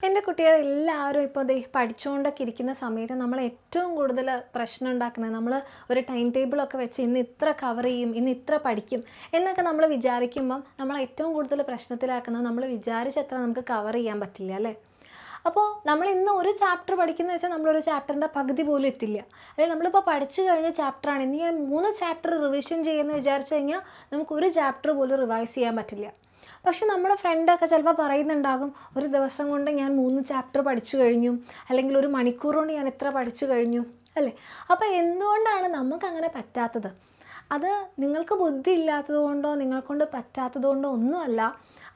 എൻ്റെ കുട്ടികളെല്ലാവരും ഇപ്പോൾ ദേ പഠിച്ചുകൊണ്ടൊക്കെ ഇരിക്കുന്ന സമയത്ത് നമ്മൾ ഏറ്റവും കൂടുതൽ പ്രശ്നം ഉണ്ടാക്കുന്നത് നമ്മൾ ഒരു ടൈം ടേബിളൊക്കെ വെച്ച് ഇന്ന് ഇത്ര കവർ ചെയ്യും, ഇന്ന് ഇത്ര പഠിക്കും എന്നൊക്കെ നമ്മൾ വിചാരിക്കുമ്പം നമ്മൾ ഏറ്റവും കൂടുതൽ പ്രശ്നത്തിലാക്കുന്നത് നമ്മൾ വിചാരിച്ചത്ര നമുക്ക് കവർ ചെയ്യാൻ പറ്റില്ല അല്ലേ. അപ്പോൾ നമ്മൾ ഇന്ന് ഒരു ചാപ്റ്റർ പഠിക്കുന്നത് വെച്ചാൽ നമ്മളൊരു ചാപ്റ്ററിൻ്റെ പകുതി പോലും എത്തില്ല. അല്ലെങ്കിൽ നമ്മളിപ്പോൾ പഠിച്ചു കഴിഞ്ഞ ചാപ്റ്ററാണ്, ഇനി ഞാൻ 3 ചാപ്റ്റർ റിവിഷൻ ചെയ്യുമെന്ന് വിചാരിച്ചു കഴിഞ്ഞാൽ നമുക്കൊരു ചാപ്റ്റർ പോലും റിവൈസ് ചെയ്യാൻ പറ്റില്ല. പക്ഷെ നമ്മുടെ ഫ്രണ്ടൊക്കെ ചിലപ്പോൾ പറയുന്നുണ്ടാകും, ഒരു ദിവസം കൊണ്ട് ഞാൻ 3 ചാപ്റ്റർ പഠിച്ചു കഴിഞ്ഞു, അല്ലെങ്കിൽ ഒരു മണിക്കൂർ കൊണ്ട് ഞാൻ എത്ര പഠിച്ചു കഴിഞ്ഞു അല്ലേ. അപ്പോൾ എന്തുകൊണ്ടാണ് നമുക്കങ്ങനെ പറ്റാത്തത്? അത് നിങ്ങൾക്ക് ബുദ്ധി ഇല്ലാത്തത് കൊണ്ടോ നിങ്ങളെക്കൊണ്ട് പറ്റാത്തത് കൊണ്ടോ ഒന്നുമല്ല.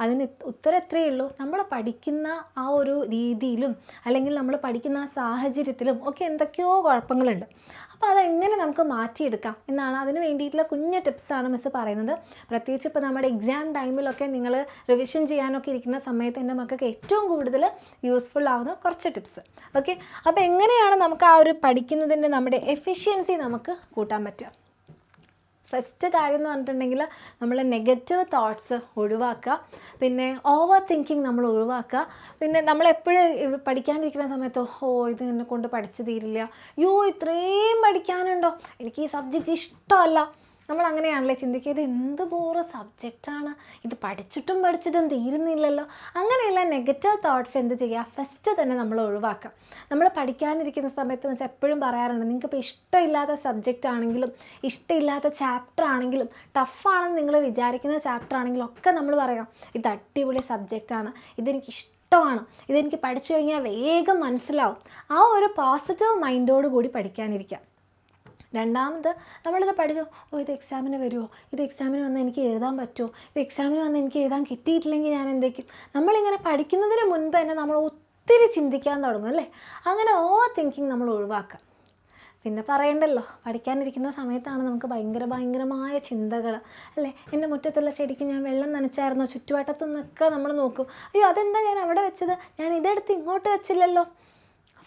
അതിന് ഉത്തരം എത്രയേ ഉള്ളൂ, നമ്മൾ പഠിക്കുന്ന ആ ഒരു രീതിയിലും അല്ലെങ്കിൽ നമ്മൾ പഠിക്കുന്ന ആ സാഹചര്യത്തിലും ഒക്കെ എന്തൊക്കെയോ കുഴപ്പങ്ങളുണ്ട്. അപ്പോൾ അതെങ്ങനെ നമുക്ക് മാറ്റിയെടുക്കാം എന്നാണ്, അതിന് വേണ്ടിയിട്ടുള്ള കുഞ്ഞു ടിപ്സാണ് മിസ്സ് പറയുന്നത്. പ്രത്യേകിച്ച് ഇപ്പോൾ നമ്മുടെ എക്സാം ടൈമിലൊക്കെ നിങ്ങൾ റിവിഷൻ ചെയ്യാനൊക്കെ ഇരിക്കുന്ന സമയത്ത് എൻ്റെ മക്കൾക്ക് ഏറ്റവും കൂടുതൽ യൂസ്ഫുൾ ആവുന്ന കുറച്ച് ടിപ്സ്. ഓക്കെ, അപ്പോൾ എങ്ങനെയാണ് നമുക്ക് ആ ഒരു പഠിക്കുന്നതിൻ്റെ നമ്മുടെ എഫിഷ്യൻസി നമുക്ക് കൂട്ടാൻ പറ്റുക? ഫസ്റ്റ് കാര്യം എന്ന് പറഞ്ഞിട്ടുണ്ടെങ്കിൽ നമ്മൾ നെഗറ്റീവ് തോട്ട്സ് ഒഴിവാക്കുക, പിന്നെ ഓവർ തിങ്കിങ് നമ്മൾ ഒഴിവാക്കുക. പിന്നെ നമ്മളെപ്പോഴും പഠിക്കാനിരിക്കുന്ന സമയത്ത് ഇത് എന്നെ കൊണ്ട് പഠിച്ചു തീരില്ല, ഇത്രയും പഠിക്കാനുണ്ടോ, എനിക്ക് ഈ സബ്ജക്റ്റ് ഇഷ്ടമല്ല, നമ്മൾ അങ്ങനെയാണല്ലേ ചിന്തിക്കുക, ഇത് എന്ത് ബോറ് സബ്ജക്റ്റാണ്, ഇത് പഠിച്ചിട്ടും തീരുന്നില്ലല്ലോ. അങ്ങനെയുള്ള നെഗറ്റീവ് തോട്ട്സ് എന്ത് ചെയ്യുക, ഫസ്റ്റ് തന്നെ നമ്മൾ ഒഴിവാക്കുക. നമ്മൾ പഠിക്കാനിരിക്കുന്ന സമയത്ത് വെച്ചാൽ എപ്പോഴും പറയാറുണ്ട്, നിങ്ങൾക്കിപ്പോൾ ഇഷ്ടമില്ലാത്ത സബ്ജക്റ്റ് ആണെങ്കിലും ഇഷ്ടമില്ലാത്ത ചാപ്റ്റർ ആണെങ്കിലും ടഫാണെന്ന് നിങ്ങൾ വിചാരിക്കുന്ന ചാപ്റ്റർ ആണെങ്കിലും ഒക്കെ നമ്മൾ പറയാം, ഇത് അടിപൊളി സബ്ജക്റ്റാണ്, ഇതെനിക്ക് ഇഷ്ടമാണ്, ഇതെനിക്ക് പഠിച്ചു കഴിഞ്ഞാൽ വേഗം മനസ്സിലാവും. ആ ഒരു പോസിറ്റീവ് മൈൻഡോട് കൂടി പഠിക്കാനിരിക്കാം. രണ്ടാമത് നമ്മളിത് പഠിച്ചോ, ഇത് എക്സാമിന് വരുമോ, ഇത് എക്സാമിന് വന്ന് എനിക്ക് എഴുതാൻ പറ്റുമോ, ഇത് എക്സാമിന് വന്ന് എനിക്ക് എഴുതാൻ കിട്ടിയിട്ടില്ലെങ്കിൽ ഞാൻ എന്തൊക്കെയും, നമ്മളിങ്ങനെ പഠിക്കുന്നതിന് മുൻപ് തന്നെ നമ്മൾ ഒത്തിരി ചിന്തിക്കാൻ തുടങ്ങും അല്ലേ. അങ്ങനെ ഓവർ തിങ്കിങ് നമ്മൾ ഒഴിവാക്കാം. പിന്നെ പറയണ്ടല്ലോ, പഠിക്കാനിരിക്കുന്ന സമയത്താണ് നമുക്ക് ഭയങ്കരമായ ചിന്തകൾ അല്ലേ. എൻ്റെ മുറ്റത്തുള്ള ചെടിക്ക് ഞാൻ വെള്ളം നനച്ചായിരുന്നോ, ചുറ്റുവട്ടത്തു നിന്നൊക്കെ നമ്മൾ നോക്കും, അതെന്താ ഞാൻ അവിടെ വെച്ചത്, ഞാൻ ഇതെടുത്ത് ഇങ്ങോട്ട് വെച്ചില്ലല്ലോ.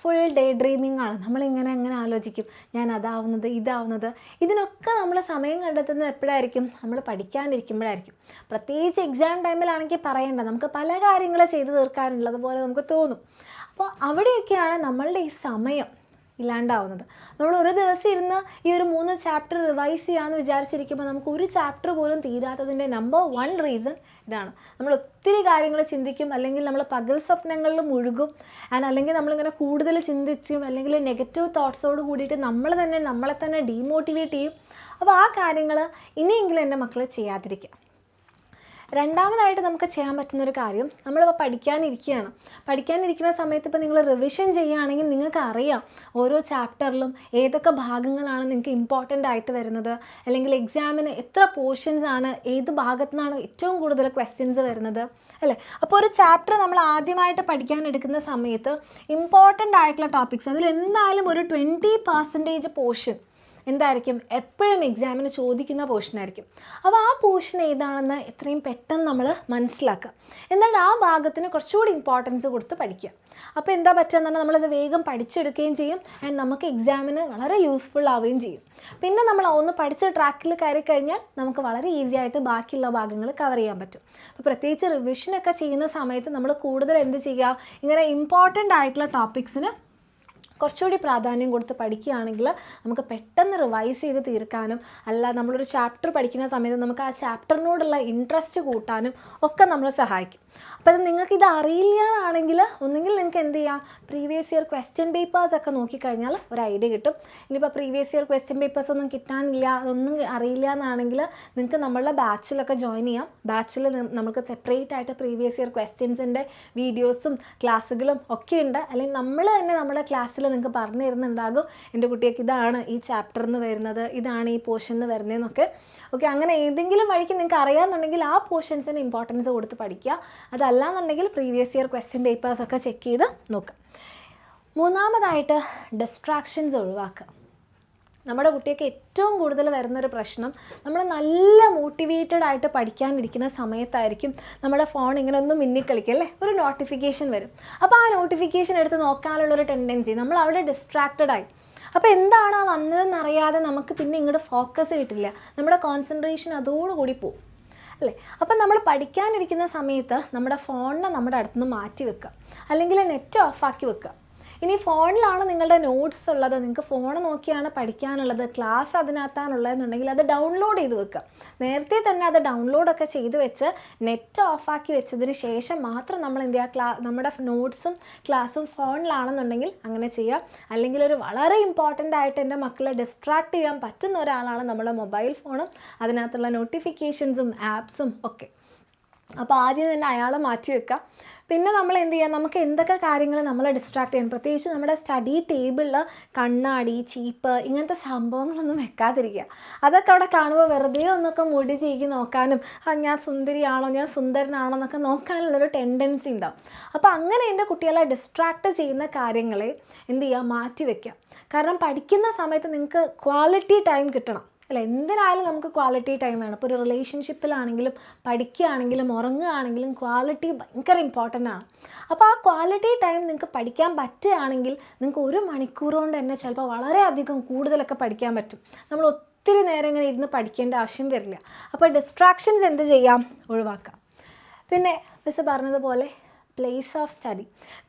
ഫുൾ ഡേ ഡ്രീമിംഗ് ആണ്. നമ്മളിങ്ങനെ ആലോചിക്കും, ഞാൻ അതാവുന്നത് ഇതാവുന്നത്. ഇതിനൊക്കെ നമ്മൾ സമയം കണ്ടെത്തുന്നത് എപ്പോഴായിരിക്കും, നമ്മൾ പഠിക്കാനിരിക്കുമ്പോഴായിരിക്കും. പ്രത്യേകിച്ച് എക്സാം ടൈമിലാണെങ്കിൽ പറയണ്ട, നമുക്ക് പല കാര്യങ്ങൾ ചെയ്തു തീർക്കാനുള്ളതുപോലെ നമുക്ക് തോന്നും. അപ്പോൾ അവിടെയൊക്കെയാണ് നമ്മളുടെ ഈ സമയം ഇല്ലാണ്ടാവുന്നത്. നമ്മൾ ഒരു ദിവസം ഇരുന്ന് ഈ ഒരു 3 ചാപ്റ്റർ റിവൈസ് ചെയ്യാമെന്ന് വിചാരിച്ചിരിക്കുമ്പോൾ നമുക്ക് ഒരു ചാപ്റ്റർ പോലും തീരാത്തതിൻ്റെ നമ്പർ 1 റീസൺ ഇതാണ്. നമ്മൾ ഒത്തിരി കാര്യങ്ങൾ ചിന്തിക്കും, അല്ലെങ്കിൽ നമ്മൾ പകൽ സ്വപ്നങ്ങളിൽ മുഴുകും, അല്ലെങ്കിൽ നമ്മളിങ്ങനെ കൂടുതൽ ചിന്തിച്ചും അല്ലെങ്കിൽ നെഗറ്റീവ് തോട്ട്സോട് കൂടിയിട്ട് നമ്മളെ തന്നെ ഡീമോട്ടിവേറ്റ് ചെയ്യും. അപ്പോൾ ആ കാര്യങ്ങൾ ഇനിയെങ്കിലും എൻ്റെ മക്കൾ ചെയ്യാതിരിക്കുക. രണ്ടാമതായിട്ട് നമുക്ക് ചെയ്യാൻ പറ്റുന്നൊരു കാര്യം, നമ്മളിപ്പോൾ പഠിക്കാനിരിക്കുന്ന സമയത്ത് ഇപ്പോൾ നിങ്ങൾ റിവിഷൻ ചെയ്യുകയാണെങ്കിൽ നിങ്ങൾക്ക് അറിയാം ഓരോ ചാപ്റ്ററിലും ഏതൊക്കെ ഭാഗങ്ങളാണ് നിങ്ങൾക്ക് ഇമ്പോർട്ടൻ്റ് ആയിട്ട് വരുന്നത്, അല്ലെങ്കിൽ എക്സാമിന് എത്ര പോർഷൻസ് ആണ്, ഏത് ഭാഗത്തു നിന്നാണ് ഏറ്റവും കൂടുതൽ ക്വസ്റ്റ്യൻസ് വരുന്നത് അല്ലേ. അപ്പോൾ ഒരു ചാപ്റ്റർ നമ്മൾ ആദ്യമായിട്ട് പഠിക്കാനെടുക്കുന്ന സമയത്ത് ഇമ്പോർട്ടൻ്റ് ആയിട്ടുള്ള ടോപ്പിക്സ് അതിൽ എന്തായാലും ഒരു 20% പോർഷൻ എന്തായിരിക്കും, എപ്പോഴും എക്സാമിന് ചോദിക്കുന്ന പോർഷനായിരിക്കും. അപ്പോൾ ആ പോർഷൻ ഏതാണെന്ന് എത്രയും പെട്ടെന്ന് നമ്മൾ മനസ്സിലാക്കുക. എന്നിട്ട് ആ ഭാഗത്തിന് കുറച്ചുകൂടി ഇമ്പോർട്ടൻസ് കൊടുത്ത് പഠിക്കുക. അപ്പോൾ എന്താ പറ്റുകയെന്ന് പറഞ്ഞാൽ നമ്മളത് വേഗം പഠിച്ചെടുക്കുകയും ചെയ്യും, ആൻഡ് നമുക്ക് എക്സാമിന് വളരെ യൂസ്ഫുൾ ആവുകയും ചെയ്യും. പിന്നെ നമ്മൾ ഒന്ന് പഠിച്ച ട്രാക്കിൽ കയറി കഴിഞ്ഞാൽ നമുക്ക് വളരെ ഈസി ആയിട്ട് ബാക്കിയുള്ള ഭാഗങ്ങൾ കവർ ചെയ്യാൻ പറ്റും. അപ്പോൾ പ്രത്യേകിച്ച് റിവിഷനൊക്കെ ചെയ്യുന്ന സമയത്ത് നമ്മൾ കൂടുതൽ എന്ത് ചെയ്യുക, ഇങ്ങനെ ഇമ്പോർട്ടൻ്റ് ആയിട്ടുള്ള ടോപ്പിക്സിന് കുറച്ചുകൂടി പ്രാധാന്യം കൊടുത്ത് പഠിക്കുകയാണെങ്കിൽ നമുക്ക് പെട്ടെന്ന് റിവൈസ് ചെയ്ത് തീർക്കാനും, അല്ല നമ്മളൊരു ചാപ്റ്റർ പഠിക്കുന്ന സമയത്ത് നമുക്ക് ആ ചാപ്റ്ററിനോടുള്ള ഇൻട്രസ്റ്റ് കൂട്ടാനും ഒക്കെ നമ്മളെ സഹായിക്കും. അപ്പോൾ അത് നിങ്ങൾക്കിത് അറിയില്ല എന്നാണെങ്കിൽ ഒന്നുകിൽ നിങ്ങൾക്ക് എന്ത് ചെയ്യാം, പ്രീവിയസ് ഇയർ ക്വസ്റ്റ്യൻ പേപ്പേഴ്സൊക്കെ നോക്കിക്കഴിഞ്ഞാൽ ഒരു ഐഡിയ കിട്ടും. ഇനിയിപ്പോൾ പ്രീവിയസ് ഇയർ ക്വസ്റ്റ്യൻ പേപ്പേഴ്സ് ഒന്നും കിട്ടാനില്ല, അതൊന്നും അറിയില്ല എന്നാണെങ്കിൽ നിങ്ങൾക്ക് നമ്മളുടെ ബാച്ചിലൊക്കെ ജോയിൻ ചെയ്യാം. ബാച്ചിൽ നമുക്ക് സെപ്പറേറ്റ് ആയിട്ട് പ്രീവിയസ് ഇയർ ക്വസ്റ്റ്യൻസിൻ്റെ വീഡിയോസും ക്ലാസ്സുകളും ഒക്കെ ഉണ്ട്. അല്ലെങ്കിൽ നമ്മൾ തന്നെ നമ്മുടെ ക്ലാസ്സിൽ നിങ്ങൾക്ക് പറഞ്ഞു തരുന്നുണ്ടാകും, എൻ്റെ കുട്ടിയൊക്കെ ഇതാണ് ഈ ചാപ്റ്ററിൽ നിന്ന് വരുന്നത്, ഇതാണ് ഈ പോർഷനിൽ നിന്ന് വരുന്നതെന്നൊക്കെ. ഓക്കെ, അങ്ങനെ ഏതെങ്കിലും വഴിക്ക് നിങ്ങൾക്ക് അറിയാമെന്നുണ്ടെങ്കിൽ ആ പോർഷൻസിന് ഇമ്പോർട്ടൻസ് കൊടുത്ത് പഠിക്കുക. അതല്ലാന്നുണ്ടെങ്കിൽ പ്രീവിയസ് ഇയർ ക്വസ്റ്റ്യൻ പേപ്പേഴ്സൊക്കെ ചെക്ക് ചെയ്ത് നോക്കുക. മൂന്നാമതായിട്ട് ഡിസ്ട്രാക്ഷൻസ് ഒഴിവാക്കുക. നമ്മുടെ കുട്ടിയൊക്കെ ഏറ്റവും കൂടുതൽ വരുന്നൊരു പ്രശ്നം, നമ്മൾ നല്ല മോട്ടിവേറ്റഡ് ആയിട്ട് പഠിക്കാനിരിക്കുന്ന സമയത്തായിരിക്കും നമ്മുടെ ഫോൺ ഇങ്ങനെ ഒന്ന് മിന്നിക്കളിക്കും അല്ലേ, ഒരു നോട്ടിഫിക്കേഷൻ വരും. അപ്പോൾ ആ നോട്ടിഫിക്കേഷൻ എടുത്ത് നോക്കാനുള്ളൊരു ടെൻഡൻസി, നമ്മൾ അവിടെ ഡിസ്ട്രാക്റ്റഡായി. അപ്പോൾ എന്താണ് ആ വന്നതെന്നറിയാതെ നമുക്ക് പിന്നെ ഇങ്ങോട്ട് ഫോക്കസ് കിട്ടില്ല, നമ്മുടെ കോൺസെൻട്രേഷൻ അതോടുകൂടി പോകും. അല്ലേ? അപ്പം നമ്മൾ പഠിക്കാനിരിക്കുന്ന സമയത്ത് നമ്മുടെ ഫോണിനെ നമ്മുടെ അടുത്തുനിന്ന് മാറ്റി വെക്കുക, അല്ലെങ്കിൽ നെറ്റ് ഓഫാക്കി വെക്കുക. ഇനി ഫോണിലാണ് നിങ്ങളുടെ നോട്ട്സ് ഉള്ളത്, നിങ്ങൾക്ക് ഫോൺ നോക്കിയാണ് പഠിക്കാനുള്ളത്, ക്ലാസ് അതിനകത്താണുള്ളതെന്നുണ്ടെങ്കിൽ അത് ഡൗൺലോഡ് ചെയ്ത് വെക്കുക. നേരത്തെ തന്നെ അത് ഡൗൺലോഡൊക്കെ ചെയ്ത് വെച്ച് നെറ്റ് ഓഫാക്കി വെച്ചതിന് ശേഷം മാത്രം നമ്മൾ എന്ത് ചെയ്യുക, നമ്മുടെ നോട്ട്സും ക്ലാസ്സും ഫോണിലാണെന്നുണ്ടെങ്കിൽ അങ്ങനെ ചെയ്യുക. അല്ലെങ്കിൽ ഒരു വളരെ ഇമ്പോർട്ടൻ്റ് ആയിട്ട് എൻ്റെ മക്കളെ ഡിസ്ട്രാക്ട് ചെയ്യാൻ പറ്റുന്ന ഒരാളാണ് നമ്മുടെ മൊബൈൽ ഫോണും അതിനകത്തുള്ള നോട്ടിഫിക്കേഷൻസും ആപ്സും ഒക്കെ. അപ്പോൾ ആദ്യം തന്നെ അയാളെ മാറ്റി വെക്കുക. പിന്നെ നമ്മൾ എന്ത് ചെയ്യുക, നമുക്ക് എന്തൊക്കെ കാര്യങ്ങൾ നമ്മളെ ഡിസ്ട്രാക്ട് ചെയ്യണം, പ്രത്യേകിച്ച് നമ്മുടെ സ്റ്റഡി ടേബിളിൽ കണ്ണാടി, ചീപ്പ് ഇങ്ങനത്തെ സംഭവങ്ങളൊന്നും വെക്കാതിരിക്കുക. അതൊക്കെ അവിടെ കാണുമ്പോൾ വെറുതെ ഒന്നൊക്കെ മുടി ചീകി നോക്കാനും ഞാൻ സുന്ദരിയാണോ ഞാൻ സുന്ദരനാണോ എന്നൊക്കെ നോക്കാനുള്ളൊരു ടെൻഡൻസി ഉണ്ടാവും. അപ്പോൾ അങ്ങനെ എൻ്റെ കുട്ടികളെ ഡിസ്ട്രാക്ട് ചെയ്യുന്ന കാര്യങ്ങളെ എന്ത് ചെയ്യുക, മാറ്റി വയ്ക്കുക. കാരണം പഠിക്കുന്ന സമയത്ത് നിങ്ങൾക്ക് ക്വാളിറ്റി ടൈം കിട്ടണം, അല്ല? എന്തിനായാലും നമുക്ക് ക്വാളിറ്റി ടൈം വേണം. ഇപ്പോൾ ഒരു റിലേഷൻഷിപ്പിലാണെങ്കിലും പഠിക്കുകയാണെങ്കിലും ഉറങ്ങുകയാണെങ്കിലും ക്വാളിറ്റി ഭയങ്കര ഇമ്പോർട്ടൻ്റ് ആണ്. അപ്പോൾ ആ ക്വാളിറ്റി ടൈം നിങ്ങൾക്ക് പഠിക്കാൻ പറ്റുകയാണെങ്കിൽ നിങ്ങൾക്ക് 1 മണിക്കൂർ കൊണ്ട് തന്നെ ചിലപ്പോൾ വളരെയധികം കൂടുതലൊക്കെ പഠിക്കാൻ പറ്റും. നമ്മൾ ഒത്തിരി നേരം ഇങ്ങനെ ഇരുന്ന് പഠിക്കേണ്ട ആവശ്യം വരില്ല. അപ്പോൾ ഡിസ്ട്രാക്ഷൻസ് എന്ത് ചെയ്യാം, ഒഴിവാക്കാം. പിന്നെ മിസ് പറഞ്ഞതുപോലെ പ്ലേസ് ഓഫ് സ്റ്റഡി,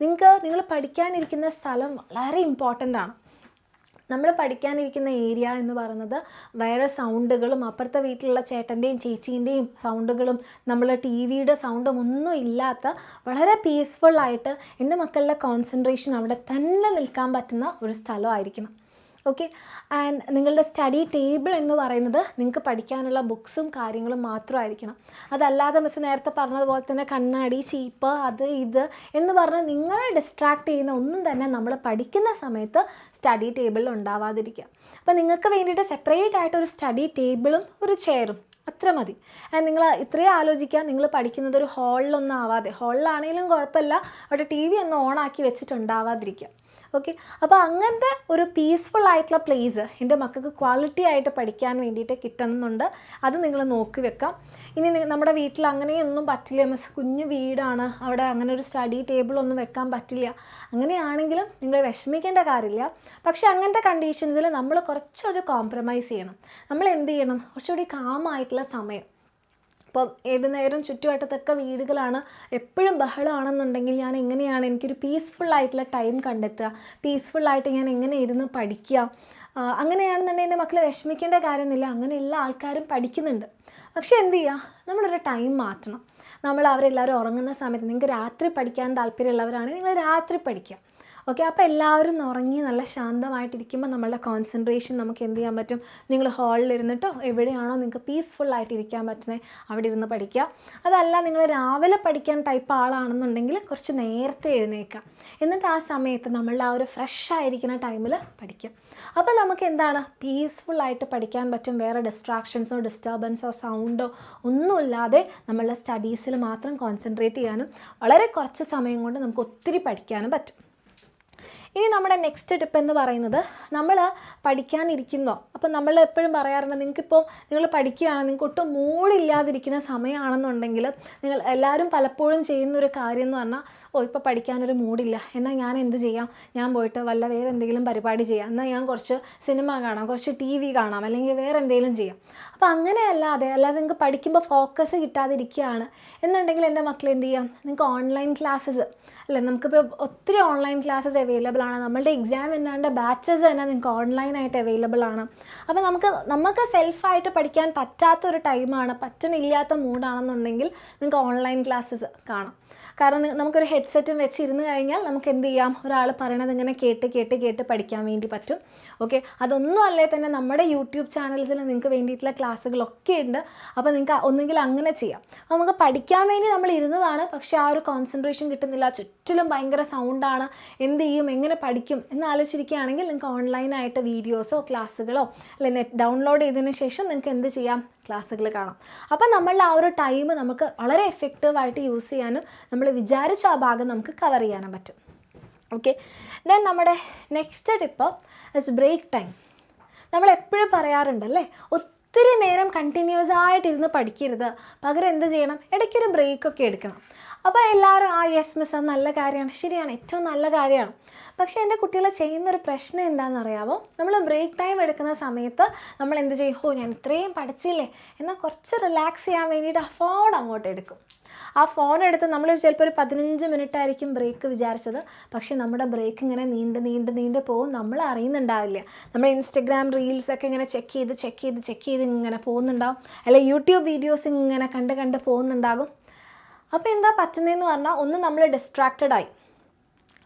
നിങ്ങൾ പഠിക്കാനിരിക്കുന്ന സ്ഥലം വളരെ ഇമ്പോർട്ടൻ്റ് ആണ്. നമ്മൾ പഠിക്കാനിരിക്കുന്ന ഏരിയ എന്ന് പറയുന്നത് വേറെ സൗണ്ടുകളും അപ്പുറത്തെ വീട്ടിലുള്ള ചേട്ടൻ്റെയും ചേച്ചീൻ്റെയും സൗണ്ടുകളും നമ്മൾ ടി വിയുടെ സൗണ്ടും ഒന്നും ഇല്ലാത്ത വളരെ പീസ്ഫുള്ളായിട്ട് എൻ്റെ മക്കളുടെ കോൺസെൻട്രേഷൻ അവിടെ തന്നെ നിൽക്കാൻ പറ്റുന്ന ഒരു സ്ഥലമായിരിക്കണം. ഓക്കെ. ആൻഡ് നിങ്ങളുടെ സ്റ്റഡി ടേബിൾ എന്ന് പറയുന്നത് നിങ്ങൾക്ക് പഠിക്കാനുള്ള ബുക്സും കാര്യങ്ങളും മാത്രമായിരിക്കണം. അതല്ലാതെ മിസ് നേരത്തെ പറഞ്ഞതുപോലെ തന്നെ കണ്ണാടി, ചീപ്പ്, അത് ഇത് എന്ന് പറഞ്ഞ് നിങ്ങളെ ഡിസ്ട്രാക്ട് ചെയ്യുന്ന ഒന്നും തന്നെ നമ്മൾ പഠിക്കുന്ന സമയത്ത് സ്റ്റഡി ടേബിളിൽ ഉണ്ടാവാതിരിക്കുക. അപ്പോൾ നിങ്ങൾക്ക് വേണ്ടിയിട്ട് സെപ്പറേറ്റ് ആയിട്ട് ഒരു സ്റ്റഡി ടേബിളും ഒരു ചെയറും അത്ര മതി. ആൻഡ് നിങ്ങൾ ഇത്രയും ആലോചിക്കുക, നിങ്ങൾ പഠിക്കുന്നത് ഒരു ഹാളിലൊന്നും ആവാതെ, ഹാളിലാണെങ്കിലും കുഴപ്പമില്ല, അവിടെ ടി വി ഒന്ന് ഓണാക്കി വെച്ചിട്ടുണ്ടാവാതിരിക്കുക. ഓക്കെ. അപ്പോൾ അങ്ങനത്തെ ഒരു പീസ്ഫുൾ ആയിട്ടുള്ള പ്ലേസ് എൻ്റെ മക്കൾക്ക് ക്വാളിറ്റി ആയിട്ട് പഠിക്കാൻ വേണ്ടിയിട്ട് കിട്ടണമെന്നുണ്ട്. അത് നിങ്ങൾ നോക്കി വെക്കാം. ഇനി നമ്മുടെ വീട്ടിൽ അങ്ങനെയൊന്നും പറ്റില്ല, മിസ് കുഞ്ഞു വീടാണ്, അവിടെ അങ്ങനെ ഒരു സ്റ്റഡി ടേബിളൊന്നും വെക്കാൻ പറ്റില്ല, അങ്ങനെയാണെങ്കിലും നിങ്ങൾ വിഷമിക്കേണ്ട കാര്യമില്ല. പക്ഷേ അങ്ങനത്തെ കണ്ടീഷൻസിൽ നമ്മൾ കുറച്ചൊരു കോംപ്രമൈസ് ചെയ്യണം. നമ്മൾ എന്ത് ചെയ്യണം, കുറച്ചുകൂടി കാമായിട്ടുള്ള സമയം. ഇപ്പം ഏത് നേരം ചുറ്റുവട്ടത്തൊക്കെ വീടുകളാണ്, എപ്പോഴും ബഹളമാണെന്നുണ്ടെങ്കിൽ ഞാൻ എങ്ങനെയാണ് എനിക്കൊരു പീസ്ഫുള്ളായിട്ടുള്ള ടൈം കണ്ടെത്തുക, പീസ്ഫുള്ളായിട്ട് ഞാൻ എങ്ങനെ ഇരുന്ന് പഠിക്കുക. അങ്ങനെയാണെന്നുണ്ടെങ്കിൽ എൻ്റെ മക്കളെ വിഷമിക്കേണ്ട കാര്യമൊന്നുമില്ല, അങ്ങനെയുള്ള ആൾക്കാരും പഠിക്കുന്നുണ്ട്. പക്ഷേ എന്ത് ചെയ്യുക, നമ്മളൊരു ടൈം മാറ്റണം. അവരെല്ലാവരും ഉറങ്ങുന്ന സമയത്ത്, നിങ്ങൾക്ക് രാത്രി പഠിക്കാൻ താല്പര്യമുള്ളവരാണെങ്കിൽ നിങ്ങൾ രാത്രി പഠിക്കുക. ഓക്കെ. അപ്പോൾ എല്ലാവരും ഉറങ്ങി നല്ല ശാന്തമായിട്ടിരിക്കുമ്പോൾ നമ്മളുടെ കോൺസെൻട്രേഷൻ നമുക്ക് എന്ത് ചെയ്യാൻ പറ്റും, നിങ്ങൾ ഹാളിലിരുന്നിട്ടോ എവിടെയാണോ നിങ്ങൾക്ക് പീസ്ഫുള്ളായിട്ട് ഇരിക്കാൻ പറ്റുന്നത് അവിടെ ഇരുന്ന് പഠിക്കുക. അതല്ല നിങ്ങൾ രാവിലെ പഠിക്കാൻ ടൈപ്പ് ആളാണെന്നുണ്ടെങ്കിൽ കുറച്ച് നേരത്തെ എഴുന്നേക്കാം, എന്നിട്ട് ആ സമയത്ത് നമ്മളുടെ ആ ഒരു ഫ്രഷ് ആയിരിക്കുന്ന ടൈമിൽ പഠിക്കാം. അപ്പോൾ നമുക്ക് എന്താണ്, പീസ്ഫുള്ളായിട്ട് പഠിക്കാൻ പറ്റും. വേറെ ഡിസ്ട്രാക്ഷൻസോ ഡിസ്റ്റർബൻസോ സൗണ്ടോ ഒന്നുമില്ലാതെ നമ്മളുടെ സ്റ്റഡീസിൽ മാത്രം കോൺസെൻട്രേറ്റ് ചെയ്യാനും വളരെ കുറച്ച് സമയം കൊണ്ട് നമുക്ക് ഒത്തിരി പഠിക്കാനും പറ്റും. ഇനി നമ്മുടെ നെക്സ്റ്റ് ടിപ്പ് എന്ന് പറയുന്നത്, നമ്മൾ പഠിക്കാനിരിക്കുന്നോ, അപ്പോൾ നമ്മൾ എപ്പോഴും പറയാറുണ്ട്, നിങ്ങൾ പഠിക്കുകയാണ്, നിങ്ങൾക്ക് ഒട്ടും മൂഡില്ലാതിരിക്കുന്ന സമയമാണെന്നുണ്ടെങ്കിൽ നിങ്ങൾ എല്ലാവരും പലപ്പോഴും ചെയ്യുന്നൊരു കാര്യം എന്ന് പറഞ്ഞാൽ, ഇപ്പോൾ പഠിക്കാനൊരു മൂഡില്ല, എന്നാൽ ഞാൻ എന്ത് ചെയ്യാം, ഞാൻ പോയിട്ട് വേറെ എന്തെങ്കിലും പരിപാടി ചെയ്യാം, എന്നാൽ ഞാൻ കുറച്ച് സിനിമ കാണാം, കുറച്ച് ടി വി കാണാം, അല്ലെങ്കിൽ വേറെ എന്തെങ്കിലും ചെയ്യാം. അപ്പോൾ അല്ലാതെ നിങ്ങൾക്ക് പഠിക്കുമ്പോൾ ഫോക്കസ് കിട്ടാതിരിക്കുകയാണ് എന്നുണ്ടെങ്കിൽ എൻ്റെ മക്കൾ എന്ത് ചെയ്യാം, നിങ്ങൾക്ക് ഓൺലൈൻ ക്ലാസ്സസ് അല്ലേ, നമുക്കിപ്പോൾ ഒത്തിരി ഓൺലൈൻ ക്ലാസ്സസ് അവൈലബിൾ ആണ്. നമ്മളുടെ എക്സാം എന്നാണ്ട് ബാച്ചസ് തന്നെ നിങ്ങൾക്ക് ഓൺലൈനായിട്ട് അവൈലബിൾ ആണ്. അപ്പോൾ നമുക്ക് സെൽഫായിട്ട് പഠിക്കാൻ പറ്റാത്തൊരു ടൈമാണ്, പറ്റുന്നില്ലാത്ത മൂഡാണെന്നുണ്ടെങ്കിൽ നിങ്ങൾക്ക് ഓൺലൈൻ ക്ലാസ്സസ് കാണാം. കാരണം നമുക്കൊരു ഹെഡ്സെറ്റും വെച്ചിരുന്ന് കഴിഞ്ഞാൽ നമുക്ക് എന്ത് ചെയ്യാം, ഒരാൾ പറയണത് ഇങ്ങനെ കേട്ട് പഠിക്കാൻ വേണ്ടി പറ്റും. ഓക്കെ. അതൊന്നും അല്ലേ തന്നെ നമ്മുടെ യൂട്യൂബ് ചാനൽസിൽ നിങ്ങൾക്ക് വേണ്ടിയിട്ടുള്ള ക്ലാസ്സുകളൊക്കെ ഉണ്ട്. അപ്പോൾ നിങ്ങൾക്ക് ഒന്നുകിൽ അങ്ങനെ ചെയ്യാം. അപ്പോൾ നമുക്ക് പഠിക്കാൻ വേണ്ടി നമ്മൾ ഇരുന്നതാണ്, പക്ഷേ ആ ഒരു കോൺസെൻട്രേഷൻ കിട്ടുന്നില്ല, ചുറ്റിലും ഭയങ്കര സൗണ്ടാണ്, എന്ത് ചെയ്യും, എങ്ങനെ പഠിക്കും എന്ന് ആലോചിച്ചിരിക്കുകയാണെങ്കിൽ നിങ്ങൾക്ക് ഓൺലൈനായിട്ട് വീഡിയോസോ ക്ലാസ്സുകളോ അല്ലെ നെറ്റ് ഡൗൺലോഡ് ചെയ്തതിന് ശേഷം നിങ്ങൾക്ക് എന്ത് ചെയ്യാം, ക്ലാസ്സുകൾ കാണാം. അപ്പോൾ നമ്മളുടെ ആ ഒരു ടൈം നമുക്ക് വളരെ എഫക്റ്റീവായിട്ട് യൂസ് ചെയ്യാനും നമ്മൾ വിചാരിച്ച ആ ഭാഗം നമുക്ക് കവർ ചെയ്യാനും പറ്റും. ഓക്കെ. ദെൻ നമ്മുടെ next tip is break time. നമ്മൾ എപ്പോഴും പറയാറുണ്ടല്ലേ, ഒത്തിരി നേരം കണ്ടിന്യൂസ് ആയിട്ടിരുന്ന് പഠിക്കരുത്, പകരം എന്ത് ചെയ്യണം, ഇടയ്ക്കൊരു ബ്രേക്കൊക്കെ എടുക്കണം. അപ്പോൾ എല്ലാവരും യെസ് മിസ് അത് നല്ല കാര്യമാണ്, ശരിയാണ്, ഏറ്റവും നല്ല കാര്യമാണ്. പക്ഷേ എൻ്റെ കുട്ടികൾ ചെയ്യുന്നൊരു പ്രശ്നം എന്താണെന്ന് അറിയാമോ? നമ്മൾ ബ്രേക്ക് ടൈം എടുക്കുന്ന സമയത്ത് നമ്മൾ എന്ത് ചെയ്യും? ഞാൻ ഇത്രയും പഠിച്ചില്ലേ എന്നാൽ കുറച്ച് റിലാക്സ് ചെയ്യാൻ വേണ്ടിയിട്ട് ആ ഫോൺ അങ്ങോട്ട് എടുക്കും. ആ ഫോൺ എടുത്ത് നമ്മൾ ചിലപ്പോൾ ഒരു 15 മിനിറ്റ് ആയിരിക്കും ബ്രേക്ക് വിചാരിച്ചത്, പക്ഷേ നമ്മുടെ ബ്രേക്ക് ഇങ്ങനെ നീണ്ട് പോകും, നമ്മൾ അറിയുന്നുണ്ടാവില്ല. നമ്മൾ ഇൻസ്റ്റഗ്രാം റീൽസൊക്കെ ഇങ്ങനെ ചെക്ക് ചെയ്ത് ഇങ്ങനെ പോകുന്നുണ്ടാവും, അല്ലെങ്കിൽ യൂട്യൂബ് വീഡിയോസ് ഇങ്ങനെ കണ്ട് പോകുന്നുണ്ടാകും. അപ്പോൾ എന്താ പറ്റുന്നതെന്ന് പറഞ്ഞാൽ, ഒന്ന് നമ്മൾ ഡിസ്ട്രാക്റ്റഡ് ആയി,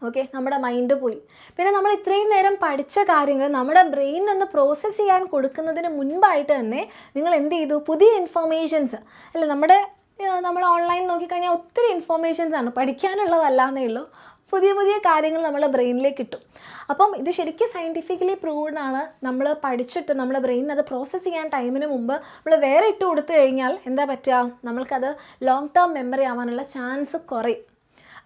ഓക്കെ, നമ്മുടെ മൈൻഡ് പോയി. പിന്നെ നമ്മൾ ഇത്രയും നേരം പഠിച്ച കാര്യങ്ങൾ നമ്മുടെ ബ്രെയിനൊന്ന് പ്രോസസ്സ് ചെയ്യാൻ കൊടുക്കുന്നതിന് മുൻപായിട്ട് തന്നെ നിങ്ങൾ എന്ത് ചെയ്തു? പുതിയ ഇൻഫർമേഷൻസ് അല്ല, നമ്മൾ ഓൺലൈൻ നോക്കിക്കഴിഞ്ഞാൽ ഒത്തിരി ഇൻഫർമേഷൻസ് ആണ്, പഠിക്കാനുള്ളതല്ലാന്നേ ഉള്ളൂ, പുതിയ കാര്യങ്ങൾ നമ്മുടെ ബ്രെയിനിലേക്ക് കിട്ടും. അപ്പം ഇത് ശരിക്കും സയൻറ്റിഫിക്കലി പ്രൂവ്ഡ് ആണ്. നമ്മൾ പഠിച്ചിട്ട് നമ്മുടെ ബ്രെയിനിന് അത് പ്രോസസ്സ് ചെയ്യാൻ ടൈമിന് മുമ്പ് നമ്മൾ വേറെ ഇട്ട് കൊടുത്തു കഴിഞ്ഞാൽ എന്താ പറ്റുക? നമ്മൾക്കത് ലോങ് ടേം മെമ്മറി ആവാനുള്ള ചാൻസ് കുറയും.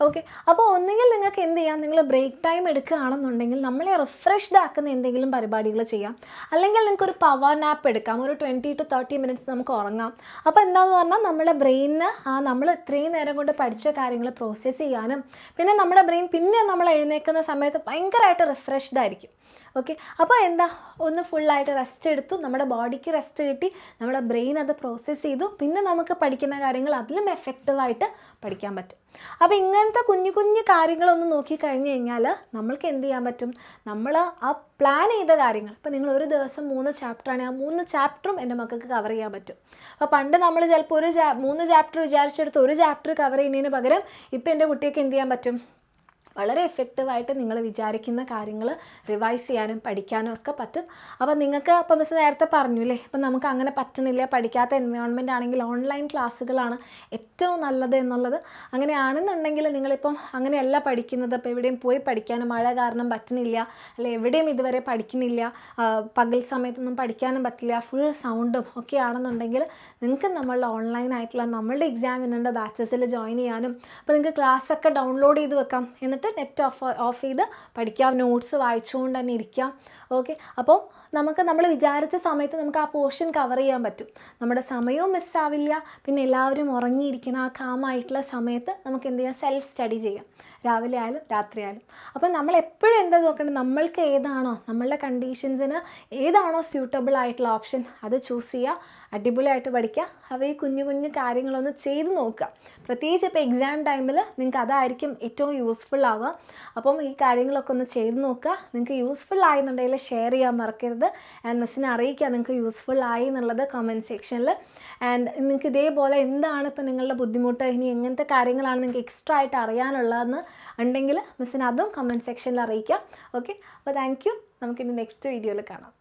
ഓക്കെ, അപ്പോൾ ഒന്നുകിൽ നിങ്ങൾക്ക് എന്ത് ചെയ്യാം, നിങ്ങൾ ബ്രേക്ക് ടൈം എടുക്കുകയാണെന്നുണ്ടെങ്കിൽ നമ്മളെ റിഫ്രഷ്ഡ് ആക്കുന്ന എന്തെങ്കിലും പരിപാടികൾ ചെയ്യാം, അല്ലെങ്കിൽ നിങ്ങൾക്ക് ഒരു പവർ നാപ്പ് എടുക്കാം, ഒരു 20 to 30 മിനിറ്റ്സ് നമുക്ക് ഉറങ്ങാം. അപ്പോൾ എന്താണെന്ന് പറഞ്ഞാൽ നമ്മുടെ ബ്രെയിനിന് നമ്മൾ ഇത്രയും നേരം കൊണ്ട് പഠിച്ച കാര്യങ്ങൾ പ്രോസസ്സ് ചെയ്യാനും, പിന്നെ നമ്മുടെ ബ്രെയിൻ പിന്നെ നമ്മൾ എഴുന്നേൽക്കുന്ന സമയത്ത് ഭയങ്കരമായിട്ട് റിഫ്രഷ്ഡ് ആയിരിക്കും. ഓക്കെ, അപ്പോൾ എന്താ, ഒന്ന് ഫുള്ളായിട്ട് റെസ്റ്റ് എടുത്തു, നമ്മുടെ ബോഡിക്ക് റെസ്റ്റ് കിട്ടി, നമ്മുടെ ബ്രെയിൻ അത് പ്രോസസ്സ് ചെയ്തു, പിന്നെ നമുക്ക് പഠിക്കുന്ന കാര്യങ്ങൾ അതിലും എഫക്റ്റീവായിട്ട് പഠിക്കാൻ പറ്റും. അപ്പോൾ ഇങ്ങനത്തെ കുഞ്ഞു കാര്യങ്ങളൊന്ന് നോക്കിക്കഴിഞ്ഞ് കഴിഞ്ഞാൽ നമ്മൾക്ക് എന്ത് ചെയ്യാൻ പറ്റും? നമ്മൾ ആ പ്ലാൻ ചെയ്ത കാര്യങ്ങൾ, ഇപ്പോൾ നിങ്ങൾ ഒരു ദിവസം 3 ചാപ്റ്ററാണ്, ആ 3 ചാപ്റ്ററും എൻ്റെ മക്കൾക്ക് കവർ ചെയ്യാൻ പറ്റും. അപ്പോൾ പണ്ട് നമ്മൾ ചിലപ്പോൾ 3 ചാപ്റ്റർ വിചാരിച്ചെടുത്ത് ഒരു ചാപ്റ്റർ കവർ ചെയ്യുന്നതിന് പകരം ഇപ്പോൾ എൻ്റെ കുട്ടിയൊക്കെ എന്ത് ചെയ്യാൻ പറ്റും? വളരെ എഫക്റ്റീവായിട്ട് നിങ്ങൾ വിചാരിക്കുന്ന കാര്യങ്ങൾ റിവൈസ് ചെയ്യാനും പഠിക്കാനും ഒക്കെ പറ്റും. അപ്പോൾ നിങ്ങൾക്ക് അപ്പോൾ മിസ് നേരത്തെ പറഞ്ഞു അല്ലേ, ഇപ്പം നമുക്ക് അങ്ങനെ പറ്റുന്നില്ല, പഠിക്കാത്ത എൻവയോൺമെൻ്റ് ആണെങ്കിൽ ഓൺലൈൻ ക്ലാസ്സുകളാണ് ഏറ്റവും നല്ലത് എന്നുള്ളത്. അങ്ങനെയാണെന്നുണ്ടെങ്കിൽ നിങ്ങളിപ്പം അങ്ങനെയല്ല പഠിക്കുന്നത്, അപ്പോൾ എവിടെയും പോയി പഠിക്കാനും മഴ കാരണം പറ്റുന്നില്ല, അല്ലെ എവിടെയും ഇതുവരെ പഠിക്കുന്നില്ല, പകൽ സമയത്തൊന്നും പഠിക്കാനും പറ്റില്ല, ഫുൾ സൗണ്ടും ഒക്കെ ആണെന്നുണ്ടെങ്കിൽ നിങ്ങൾക്ക് നമ്മളുടെ ഓൺലൈനായിട്ടുള്ള നമ്മളുടെ എക്സാമിനുണ്ട് ബാച്ചസിൽ ജോയിൻ ചെയ്യാനും, അപ്പോൾ നിങ്ങൾക്ക് ക്ലാസ്സൊക്കെ ഡൗൺലോഡ് ചെയ്ത് വെക്കാം, എന്നിട്ട് നെറ്റ് ഓഫ് ചെയ്ത് പഠിക്കാം, നോട്ട്സ് വായിച്ചുകൊണ്ട് തന്നെ ഇരിക്കാം. ഓക്കെ, അപ്പോൾ നമ്മൾ വിചാരിച്ച സമയത്ത് നമുക്ക് ആ പോർഷൻ കവർ ചെയ്യാൻ പറ്റും, നമ്മുടെ സമയവും മിസ്സാവില്ല, പിന്നെ എല്ലാവരും ഉറങ്ങിയിരിക്കുന്ന ആ കാമായിട്ടുള്ള സമയത്ത് നമുക്ക് എന്ത് ചെയ്യാം? സെൽഫ് സ്റ്റഡി ചെയ്യാം, രാവിലെ ആയാലും രാത്രി ആയാലും. അപ്പോൾ നമ്മൾ എപ്പോഴും എന്താ നോക്കേണ്ടത്? നമ്മൾക്ക് ഏതാണോ, നമ്മളുടെ കണ്ടീഷൻസിന് ഏതാണോ സ്യൂട്ടബിൾ ആയിട്ടുള്ള ഓപ്ഷൻ അത് ചൂസ് ചെയ്യുക, അടിപൊളിയായിട്ട് പഠിക്കുക. അവ ഈ കുഞ്ഞു കാര്യങ്ങളൊന്ന് ചെയ്ത് നോക്കുക. പ്രത്യേകിച്ച് ഇപ്പോൾ എക്സാം ടൈമിൽ നിങ്ങൾക്ക് അതായിരിക്കും ഏറ്റവും യൂസ്ഫുൾ ആവുക. അപ്പം ഈ കാര്യങ്ങളൊക്കെ ഒന്ന് ചെയ്ത് നോക്കുക. നിങ്ങൾക്ക് യൂസ്ഫുൾ ആയെന്നുണ്ടെങ്കിൽ ഷെയർ ചെയ്യാൻ മറക്കരുത്. ആൻഡ് മിസ്സിനെ അറിയിക്കുക നിങ്ങൾക്ക് യൂസ്ഫുൾ ആയി എന്നുള്ളത് കമൻറ്റ് സെക്ഷനിൽ. ആൻഡ് നിങ്ങൾക്ക് ഇതേപോലെ എന്താണ് ഇപ്പോൾ നിങ്ങളുടെ ബുദ്ധിമുട്ട്, ഇനി എങ്ങനത്തെ കാര്യങ്ങളാണ് നിങ്ങൾക്ക് എക്സ്ട്രാ ആയിട്ട് അറിയാനുള്ളതെന്ന് ഉണ്ടെങ്കിൽ മിസ്സിന് അതും കമൻറ്റ് സെക്ഷനിൽ അറിയിക്കാം. ഓക്കെ, അപ്പോൾ താങ്ക് യു. നമുക്കിനി നെക്സ്റ്റ് വീഡിയോയിൽ കാണാം.